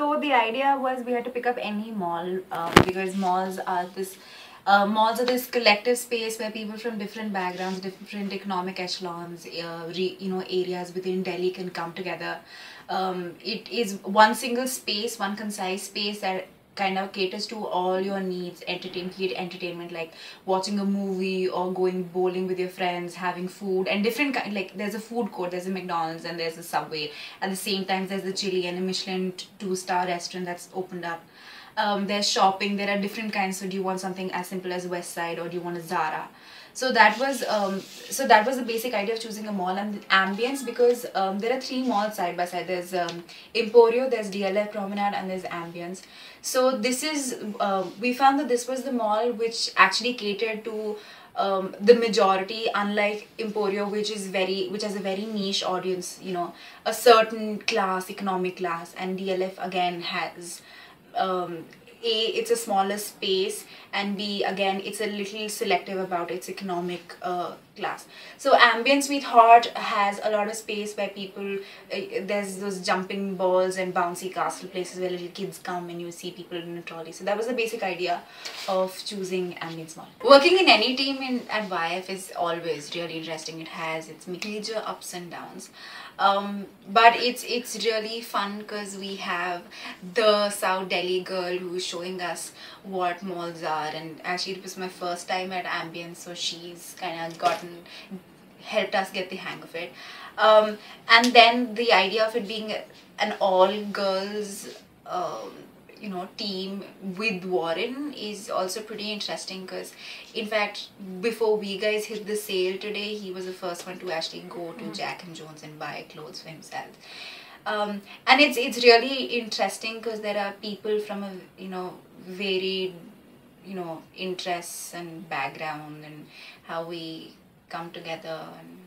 So the idea was we had to pick up any mall because malls are this collective space where people from different backgrounds, different economic echelons, areas within Delhi can come together. It is one single space, one concise space that kind of caters to all your needs, entertainment like watching a movie or going bowling with your friends, having food and different kind, like there's a food court, there's a McDonald's and there's a Subway. At the same time there's a Chili and a Michelin 2-star restaurant that's opened up. There's shopping, there are different kinds. So do you want something as simple as West Side or do you want a Zara? So that was the basic idea of choosing a mall. And Ambience, because there are 3 malls side by side. There's Emporio, there's DLF Promenade, and there's Ambience. So this is we found that this was the mall which actually catered to the majority, unlike Emporio, which has a very niche audience, a certain class, economic class, and DLF again has it's a smaller space, and B, again, it's a little selective about its economic class. So Ambience, we thought, has a lot of space where people, there's those jumping balls and bouncy castle places where little kids come and you see people in a trolley. So that was the basic idea of choosing Ambience Mall. Working in any team at YF is always really interesting. It has its major ups and downs. But it's really fun because we have the South Delhi girl who's showing us what malls are, and actually it was my first time at Ambience, so she's kind of helped us get the hang of it. And then the idea of it being an all girls team with Warren is also pretty interesting, because in fact before we guys hit the sale today, he was the first one to actually go to Jack and Jones and buy clothes for himself. And it's really interesting because there are people from a varied interests and background, and how we come together and